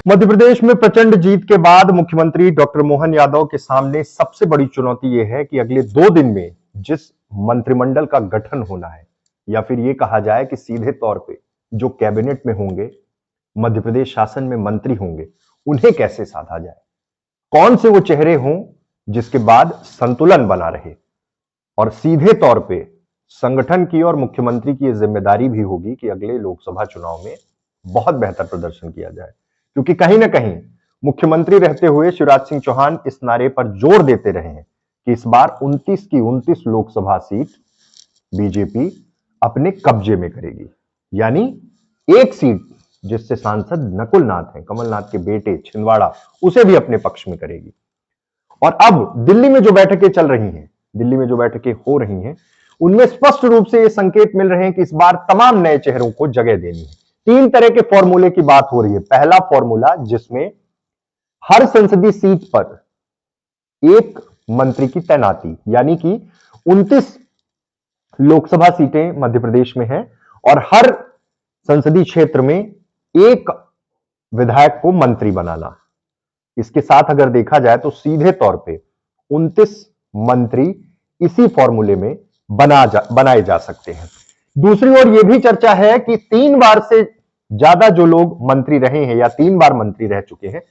मध्य प्रदेश में प्रचंड जीत के बाद मुख्यमंत्री डॉक्टर मोहन यादव के सामने सबसे बड़ी चुनौती यह है कि अगले 2 दिन में जिस मंत्रिमंडल का गठन होना है, या फिर यह कहा जाए कि सीधे तौर पे जो कैबिनेट में होंगे, मध्य प्रदेश शासन में मंत्री होंगे, उन्हें कैसे साधा जाए। कौन से वो चेहरे हों जिसके बाद संतुलन बना रहे, और सीधे तौर पे संगठन की और मुख्यमंत्री की यह जिम्मेदारी भी होगी कि अगले लोकसभा चुनाव में बहुत बेहतर प्रदर्शन किया जाए। क्योंकि कहीं ना कहीं मुख्यमंत्री रहते हुए शिवराज सिंह चौहान इस नारे पर जोर देते रहे हैं कि इस बार 29 की 29 लोकसभा सीट बीजेपी अपने कब्जे में करेगी। यानी एक सीट जिससे सांसद नकुल नाथ हैं, कमलनाथ के बेटे छिंदवाड़ा, उसे भी अपने पक्ष में करेगी। और अब दिल्ली में जो बैठकें चल रही हैं, दिल्ली में जो बैठकें हो रही हैं, उनमें स्पष्ट रूप से ये संकेत मिल रहे हैं कि इस बार तमाम नए चेहरों को जगह देनी है। 3 तरह के फॉर्मूले की बात हो रही है। पहला फॉर्मूला जिसमें हर संसदीय सीट पर एक मंत्री की तैनाती, यानी कि 29 लोकसभा सीटें मध्य प्रदेश में हैं और हर संसदीय क्षेत्र में एक विधायक को मंत्री बनाना। इसके साथ अगर देखा जाए तो सीधे तौर पे 29 मंत्री इसी फॉर्मूले में बनाए जा सकते हैं। दूसरी ओर यह भी चर्चा है कि 3 बार से ज्यादा जो लोग मंत्री रहे हैं या 3 बार मंत्री रह चुके हैं,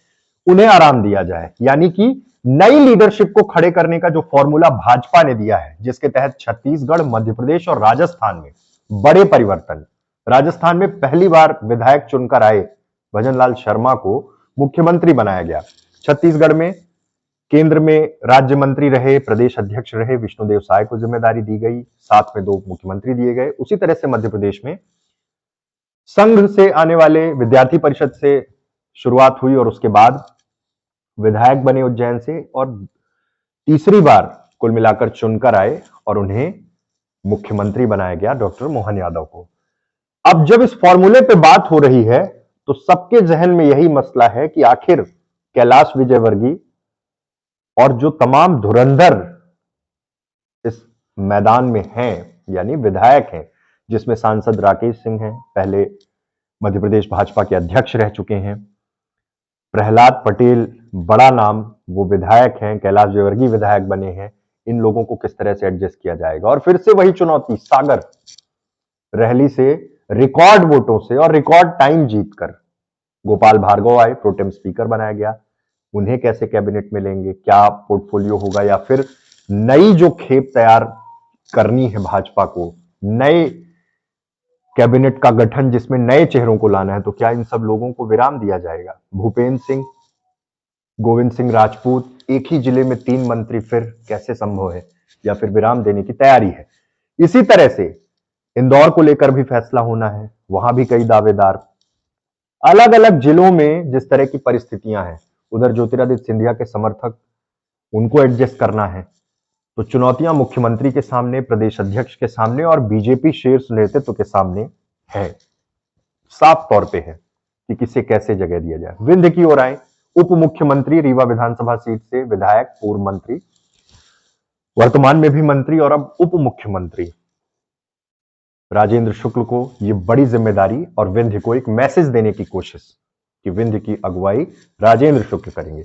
उन्हें आराम दिया जाए। यानी कि नई लीडरशिप को खड़े करने का जो फॉर्मूला भाजपा ने दिया है, जिसके तहत छत्तीसगढ़, मध्य प्रदेश और राजस्थान में बड़े परिवर्तन। राजस्थान में पहली बार विधायक चुनकर आए भजन लाल शर्मा को मुख्यमंत्री बनाया गया। छत्तीसगढ़ में केंद्र में राज्य मंत्री रहे, प्रदेश अध्यक्ष रहे विष्णुदेव साय को जिम्मेदारी दी गई, साथ में 2 मुख्यमंत्री दिए गए। उसी तरह से मध्य प्रदेश में संघ से आने वाले विद्यार्थी परिषद से शुरुआत हुई और उसके बाद विधायक बने उज्जैन से, और तीसरी बार कुल मिलाकर चुनकर आए और उन्हें मुख्यमंत्री बनाया गया डॉक्टर मोहन यादव को। अब जब इस फॉर्मूले पे बात हो रही है तो सबके जहन में यही मसला है कि आखिर कैलाश विजयवर्गीय और जो तमाम धुरंधर इस मैदान में हैं, यानी विधायक हैं, जिसमें सांसद राकेश सिंह हैं, पहले मध्य प्रदेश भाजपा के अध्यक्ष रह चुके हैं, प्रहलाद पटेल बड़ा नाम, वो विधायक हैं, कैलाश विजयवर्गीय विधायक बने हैं। इन लोगों को किस तरह से एडजस्ट किया जाएगा। और फिर से वही चुनौती, सागर रहली से रिकॉर्ड वोटों से और रिकॉर्ड टाइम जीतकर गोपाल भार्गव आए, प्रोटेम स्पीकर बनाया गया। उन्हें कैसे कैबिनेट में लेंगे, क्या पोर्टफोलियो होगा, या फिर नई जो खेप तैयार करनी है भाजपा को, नए कैबिनेट का गठन जिसमें नए चेहरों को लाना है, तो क्या इन सब लोगों को विराम दिया जाएगा। भूपेंद्र सिंह, गोविंद सिंह राजपूत, एक ही जिले में 3 मंत्री फिर कैसे संभव है, या फिर विराम देने की तैयारी है। इसी तरह से इंदौर को लेकर भी फैसला होना है, वहां भी कई दावेदार। अलग अलग जिलों में जिस तरह की परिस्थितियां हैं, उधर ज्योतिरादित्य सिंधिया के समर्थक, उनको एडजस्ट करना है। तो चुनौतियां मुख्यमंत्री के सामने, प्रदेश अध्यक्ष के सामने और बीजेपी शीर्ष नेतृत्व के सामने है। साफ तौर पे है कि किसे कैसे जगह दिया जाए। विंध्य की ओर आए, उप मुख्यमंत्री, रीवा विधानसभा सीट से विधायक, पूर्व मंत्री, वर्तमान में भी मंत्री और अब उप मुख्यमंत्री राजेंद्र शुक्ल को यह बड़ी जिम्मेदारी और विंध्य को एक मैसेज देने की कोशिश कि विंध्य की अगुवाई राजेंद्र शुक्ल करेंगे।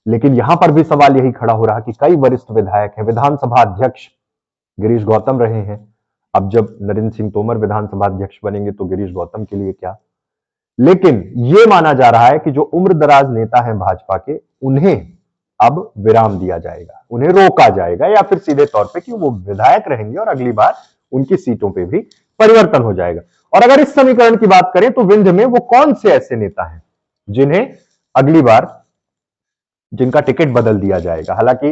लेकिन यहां पर भी सवाल यही खड़ा हो रहा कि कई वरिष्ठ विधायक हैं, विधानसभा अध्यक्ष गिरीश गौतम रहे हैं। अब जब नरेंद्र सिंह तोमर विधानसभा अध्यक्ष बनेंगे तो गिरीश गौतम के लिए क्या। लेकिन यह माना जा रहा है कि जो उम्रदराज नेता हैं भाजपा के, उन्हें अब विराम दिया जाएगा, उन्हें रोका जाएगा, या फिर सीधे तौर पे कि वो विधायक रहेंगे और अगली बार उनकी सीटों पे भी परिवर्तन हो जाएगा। और अगर इस समीकरण की बात करें तो विंध्य में वो कौन से ऐसे नेता हैं जिन्हें अगली बार, जिनका टिकट बदल दिया जाएगा। हालांकि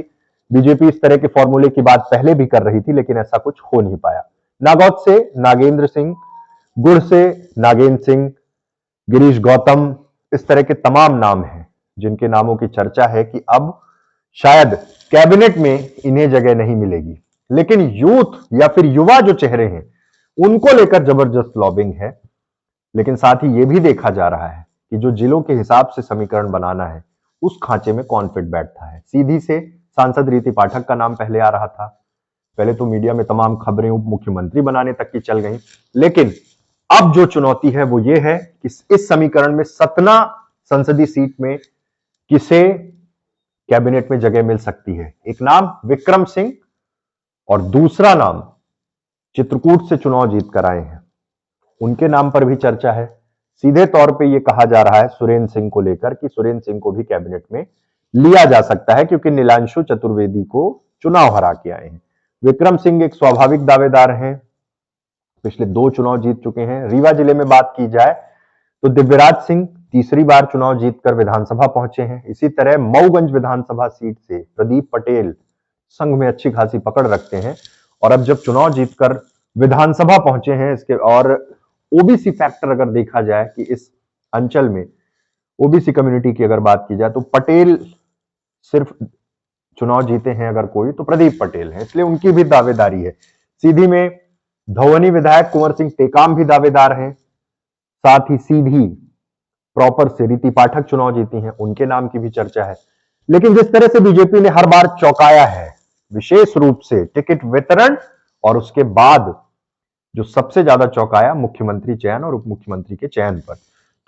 बीजेपी इस तरह के फॉर्मूले की बात पहले भी कर रही थी, लेकिन ऐसा कुछ हो नहीं पाया। नागौद से नागेंद्र सिंह, गुड़ से नागेंद्र सिंह, गिरीश गौतम, इस तरह के तमाम नाम हैं जिनके नामों की चर्चा है कि अब शायद कैबिनेट में इन्हें जगह नहीं मिलेगी। लेकिन यूथ या फिर युवा जो चेहरे हैं, उनको लेकर जबरदस्त लॉबिंग है। लेकिन साथ ही यह भी देखा जा रहा है कि जो जिलों के हिसाब से समीकरण बनाना है, उस खांचे में कौन फिट बैठता है। सीधी से सांसद रीति पाठक का नाम पहले आ रहा था, पहले तो मीडिया में तमाम खबरें उप मुख्यमंत्री बनाने तक की चल गई। लेकिन अब जो चुनौती है वो ये है कि इस समीकरण में सतना संसदीय सीट में किसे कैबिनेट में जगह मिल सकती है। एक नाम विक्रम सिंह और दूसरा नाम चित्रकूट से चुनाव जीत कर आए हैं, उनके नाम पर भी चर्चा है। सीधे तौर पे ये कहा जा रहा है सुरेंद्र सिंह को लेकर कि सुरेंद्र सिंह को भी कैबिनेट में लिया जा सकता है, क्योंकि नीलांशु चतुर्वेदी को चुनाव हरा के आए हैं। विक्रम सिंह एक स्वाभाविक दावेदार हैं, पिछले 2 चुनाव जीत चुके हैं। रीवा जिले में बात की जाए तो दिव्यराज सिंह तीसरी बार चुनाव जीतकर विधानसभा पहुंचे हैं। इसी तरह मऊगंज विधानसभा सीट से प्रदीप पटेल संघ में अच्छी खासी पकड़ रखते हैं और अब जब चुनाव जीतकर विधानसभा पहुंचे हैं, इसके और ओबीसी फैक्टर अगर देखा जाए कि इस अंचल में ओबीसी कम्युनिटी की अगर बात की जाए तो पटेल सिर्फ चुनाव जीते हैं अगर कोई तो प्रदीप पटेल है, इसलिए उनकी भी दावेदारी है। सीधी में धौवनी विधायक कुंवर सिंह टेकाम भी दावेदार हैं, साथ ही सीधी प्रॉपर से रीति पाठक चुनाव जीती हैं, उनके नाम की भी चर्चा है। लेकिन जिस तरह से बीजेपी ने हर बार चौंकाया है, विशेष रूप से टिकट वितरण और उसके बाद जो सबसे ज्यादा चौंकाया मुख्यमंत्री चयन और उप मुख्यमंत्री के चयन पर,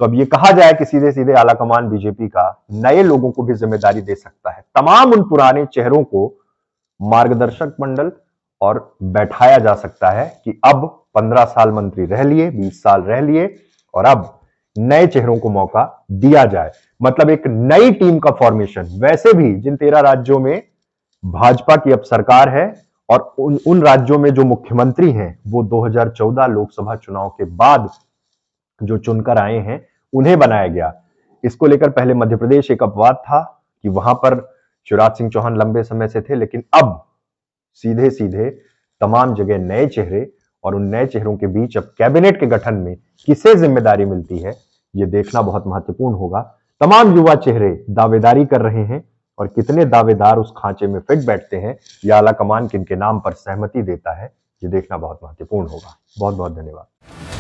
तो अब ये कहा जाए कि सीधे सीधे आलाकमान बीजेपी का नए लोगों को भी जिम्मेदारी दे सकता है। तमाम उन पुराने चेहरों को मार्गदर्शक मंडल और बैठाया जा सकता है कि अब 15 साल मंत्री रह लिए, 20 साल रह लिए और अब नए चेहरों को मौका दिया जाए। मतलब एक नई टीम का फॉर्मेशन। वैसे भी जिन 13 राज्यों में भाजपा की अब सरकार है और उन राज्यों में जो मुख्यमंत्री हैं वो 2014 लोकसभा चुनाव के बाद जो चुनकर आए हैं उन्हें बनाया गया। इसको लेकर पहले मध्य प्रदेश एक अपवाद था कि वहां पर शिवराज सिंह चौहान लंबे समय से थे, लेकिन अब सीधे सीधे तमाम जगह नए चेहरे और उन नए चेहरों के बीच अब कैबिनेट के गठन में किसे जिम्मेदारी मिलती है यह देखना बहुत महत्वपूर्ण होगा। तमाम युवा चेहरे दावेदारी कर रहे हैं और कितने दावेदार उस खांचे में फिट बैठते हैं या आलाकमान किनके नाम पर सहमति देता है, ये देखना बहुत महत्वपूर्ण होगा। बहुत बहुत धन्यवाद।